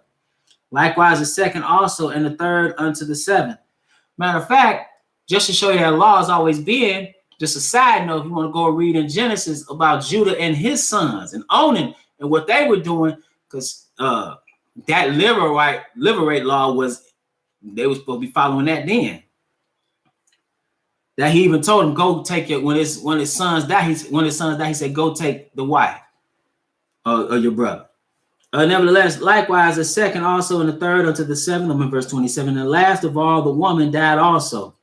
Likewise, the second also, and the third unto the 7th. Matter of fact, just to show you how law has always been, just a side note, if you want to go read in Genesis about Judah and his sons and Onan and what they were doing, because that liberate law they were supposed to be following that then. That he even told him, go take it when his sons die. He said, go take the wife of your brother. Nevertheless, likewise, the second also and the third unto the 7th, I'm in verse 27. And the last of all, the woman died also.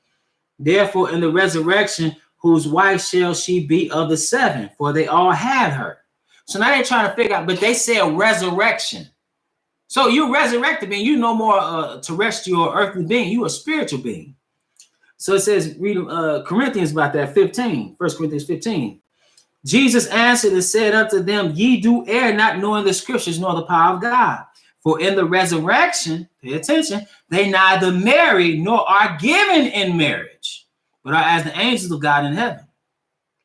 Therefore, in the resurrection, whose wife shall she be of the 7? For they all had her. So now they're trying to figure out, but they said resurrection. So you resurrected being, you no more terrestrial or earthly being, you a spiritual being. So it says, read Corinthians about that, 15, 1 Corinthians 15. Jesus answered and said unto them, ye do err, not knowing the scriptures nor the power of God. For in the resurrection, pay attention, they neither marry nor are given in marriage, but are as the angels of God in heaven.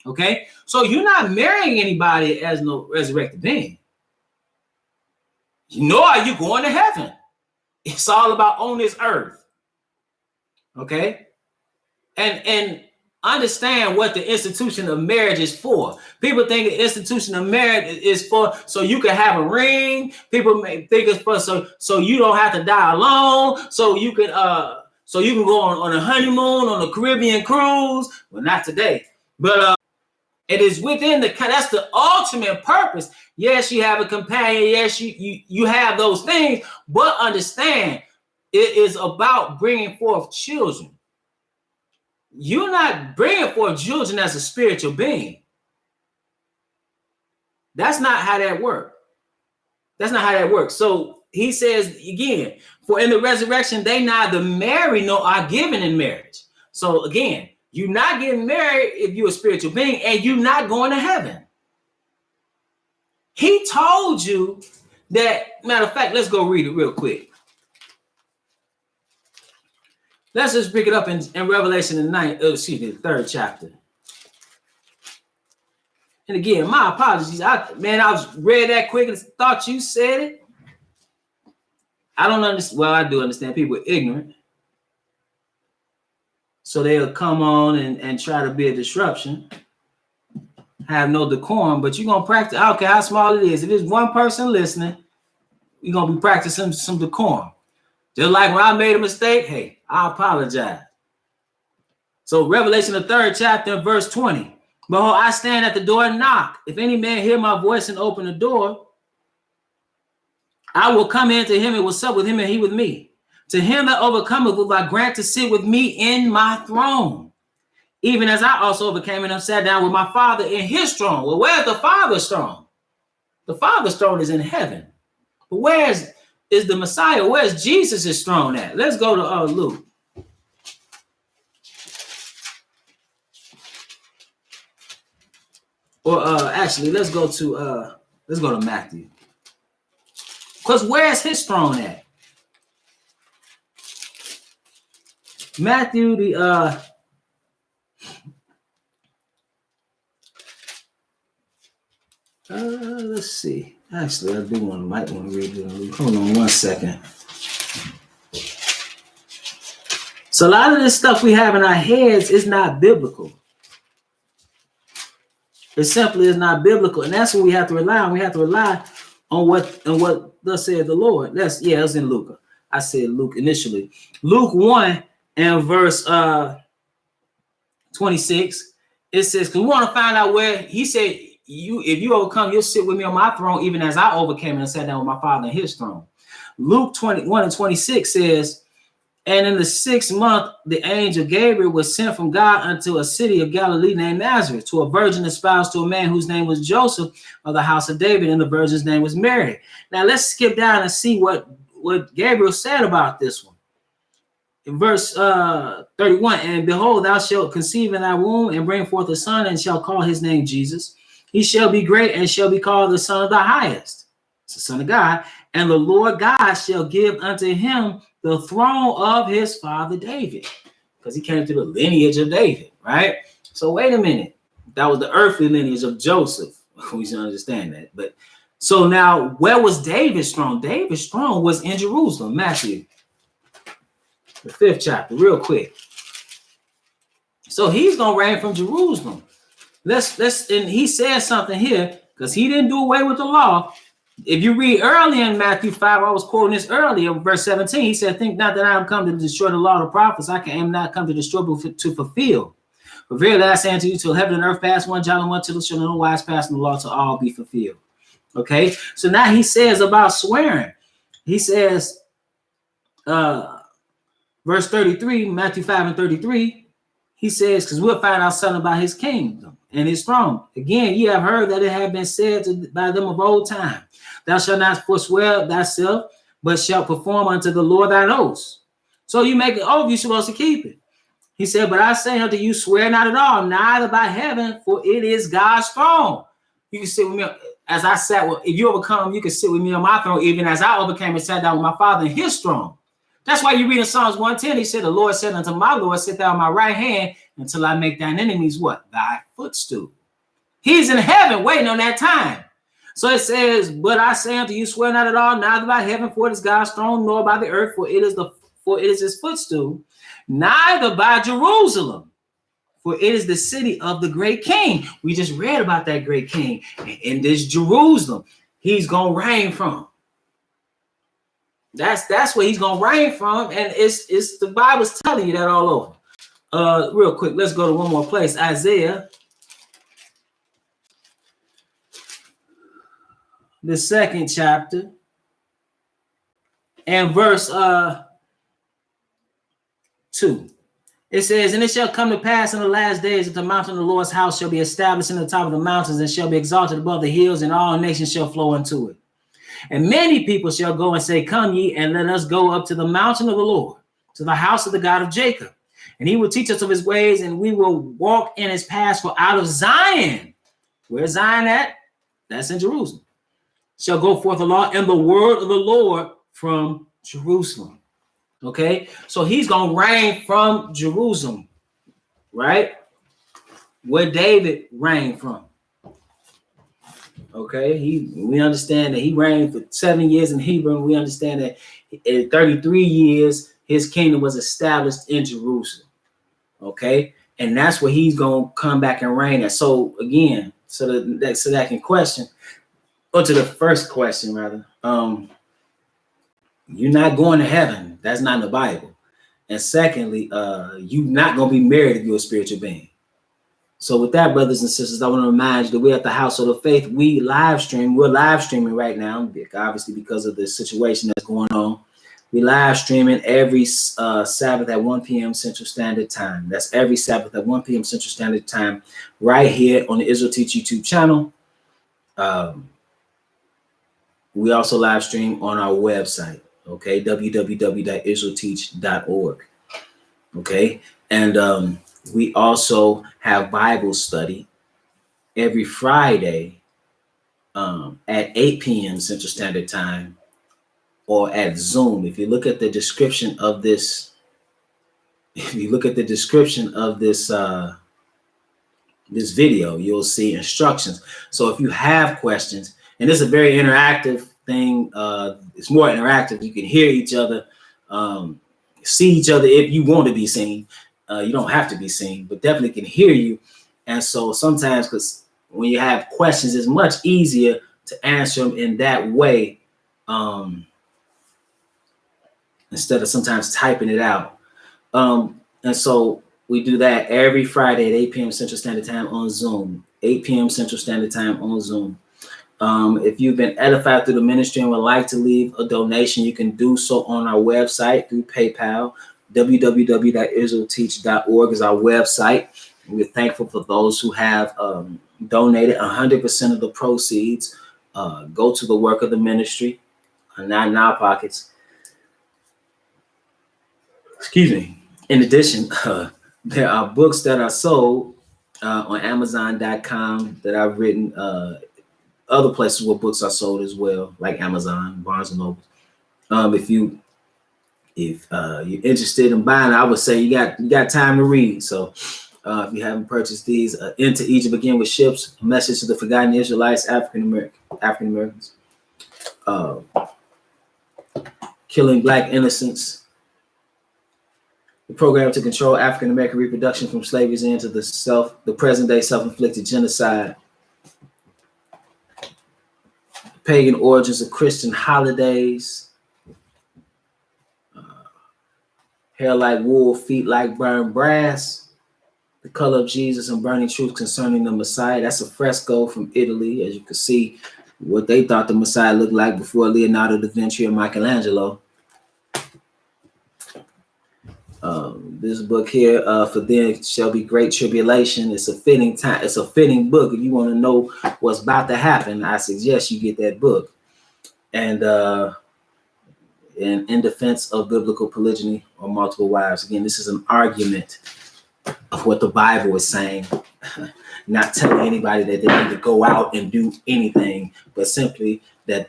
Okay, so you're not marrying anybody as no resurrected being. Nor are you going to heaven. It's all about on this earth. Okay, and understand what the institution of marriage is for. People think the institution of marriage is for so you can have a ring. People may think it's for so you don't have to die alone. So you can go on a honeymoon on a Caribbean cruise. Well, not today, but it is within that's the ultimate purpose. Yes, you have a companion. Yes, you have those things, but understand it is about bringing forth children. You're not bringing forth children as a spiritual being. That's not how that works. That's not how that works. So he says again, for in the resurrection, they neither marry nor are given in marriage. So again, you're not getting married if you're a spiritual being, and you're not going to heaven. He told you that, matter of fact, let's go read it real quick. Let's just pick it up in Revelation, the 3rd chapter. And again, my apologies. I was read that quick and thought you said it. I don't understand. Well, I do understand people are ignorant. So they'll come on and try to be a disruption. Have no decorum, but you're going to practice. I don't care how small it is. If it's one person listening, you're going to be practicing some decorum. Just like when I made a mistake, hey, I apologize. So Revelation, the 3rd chapter, verse 20. Behold, I stand at the door and knock. If any man hear my voice and open the door, I will come in to him and will sup with him and he with me. To him that overcometh will I grant to sit with me in my throne, even as I also overcame and sat down with my Father in his throne. Well, where's the Father's throne? The Father's throne is in heaven. But where's the Messiah? Where's Jesus' throne at? Let's go to Luke. Or actually, let's go to Matthew. Because where's his throne at? Matthew, let's see. Actually, I might want to read it. Hold on 1 second. So a lot of this stuff we have in our heads is not biblical. It simply is not biblical, and that's what we have to rely on. We have to rely on what thus said the Lord. It's in Luke. I said Luke initially. Luke 1 and verse 26. It says, because we want to find out where he said, if you overcome, you'll sit with me on my throne, even as I overcame and sat down with my Father in his throne. Luke 21 and 26 says, and in the 6th month, the angel Gabriel was sent from God unto a city of Galilee named Nazareth, to a virgin espoused to a man whose name was Joseph of the house of David, and the virgin's name was Mary. Now let's skip down and see what Gabriel said about this one. In verse 31, and behold, thou shalt conceive in thy womb and bring forth a son, and shall call his name Jesus. He shall be great and shall be called the Son of the Highest. It's the Son of God. And the Lord God shall give unto him the throne of his father David, because he came through the lineage of David, right? So wait a minute. That was the earthly lineage of Joseph. We should understand that. But so now, where was David's throne? David's throne was in Jerusalem. Matthew, the 5th chapter, real quick. So he's going to reign from Jerusalem. And he says something here, because he didn't do away with the law. If you read earlier in Matthew 5, I was quoting this earlier, verse 17. He said, think not that I am come to destroy the law of the prophets. I am not come to destroy, but to fulfill. But verily I say unto you, till heaven and earth pass, one jot and one tittle shall no wise pass in the law, to all be fulfilled. Okay, so now he says about swearing. He says, verse 33, Matthew 5 and 33, He says, because we'll find out something about his kingdom and his throne. Again, ye have heard that it had been said by them of old time, thou shalt not forswear thyself, but shalt perform unto the Lord thine oaths. So you make an oath, you're supposed to keep it. He said, but I say unto you, swear not at all, neither by heaven, for it is God's throne. You can sit with me as I sat with, if you overcome, you can sit with me on my throne, even as I overcame and sat down with my Father in his throne. That's why you read in Psalms 110, he said, the Lord said unto my Lord, sit thou on my right hand until I make thine enemies what? Thy footstool. He's in heaven waiting on that time. So it says, but I say unto you, swear not at all, neither by heaven, for it is God's throne, nor by the earth, for it is his footstool, neither by Jerusalem, for it is the city of the great king. We just read about that great king. In this Jerusalem, he's going to reign from. That's where he's gonna reign from, and it's the Bible's telling you that all over. Real quick, let's go to one more place. Isaiah, the 2nd chapter, and verse 2. It says, and it shall come to pass in the last days that the mountain of the Lord's house shall be established in the top of the mountains, and shall be exalted above the hills, and all nations shall flow unto it. And many people shall go and say, come ye, and let us go up to the mountain of the Lord, to the house of the God of Jacob. And he will teach us of his ways, and we will walk in his paths. For out of Zion, where's Zion at? That's in Jerusalem. Shall go forth the law and the word of the Lord from Jerusalem. Okay, so he's going to reign from Jerusalem, right? Where David reigned from. Okay, we understand that he reigned for 7 years in Hebron. We understand that in 33 years, his kingdom was established in Jerusalem. Okay, and that's where he's going to come back and reign at. So again, so that I can question, or to the first question rather, you're not going to heaven. That's not in the Bible. And secondly, you're not going to be married if you're a spiritual being. So with that, brothers and sisters, I want to remind you that we're at the House of the Faith. We're live streaming right now, obviously because of the situation that's going on. We live streaming every Sabbath at 1 p.m. Central Standard Time. That's every Sabbath at 1 p.m. Central Standard Time, right here on the Israel Teach YouTube channel. We also live stream on our website, okay, www.israelteach.org. Okay, and we also have Bible study every Friday at 8 p.m. Central Standard Time, or at Zoom. If you look at the description of this, this video, you'll see instructions. So if you have questions, and this is a very interactive thing, it's more interactive. You can hear each other, see each other if you want to be seen. You don't have to be seen, but definitely can hear you. And so sometimes, because when you have questions, it's much easier to answer them in that way, instead of sometimes typing it out. And so we do that every Friday at 8 p.m. Central Standard Time on Zoom. 8 p.m. Central Standard Time on Zoom. If you've been edified through the ministry and would like to leave a donation, you can do so on our website through PayPal. www.israelteach.org is our website. We're thankful for those who have donated. 100% of the proceeds go to the work of the ministry, not in our pockets. Excuse me. In addition, there are books that are sold on Amazon.com that I've written. Other places where books are sold as well, like Amazon, Barnes and Noble. If you're interested in buying, I would say you got time to read. So if you haven't purchased these, Into Egypt Again with Ships, A Message to the Forgotten Israelites, African Americans, Killing Black Innocents, the program to control African American reproduction from slavery's end to the present day self-inflicted genocide, pagan origins of Christian holidays, hair like wool, feet like burned brass, the color of Jesus and burning truth concerning the Messiah. That's a fresco from Italy, as you can see what they thought the Messiah looked like before Leonardo da Vinci or Michelangelo. This book here, for then shall be great tribulation. It's a fitting time. It's a fitting book. If you want to know what's about to happen, I suggest you get that book. And in defense of biblical polygyny or multiple wives. Again, this is an argument of what the Bible is saying. Not telling anybody that they need to go out and do anything, but simply that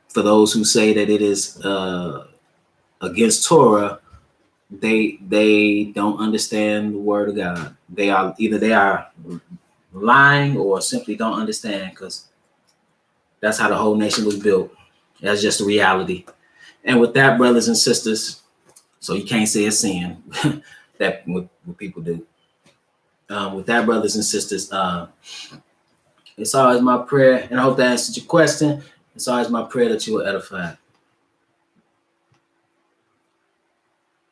for those who say that it is against Torah, they don't understand the word of God. They are lying or simply don't understand, because that's how the whole nation was built. That's just the reality. And with that, brothers and sisters, so you can't say a sin that what people do. With that, brothers and sisters, it's always my prayer, and I hope that answered your question. It's always my prayer that you will edify.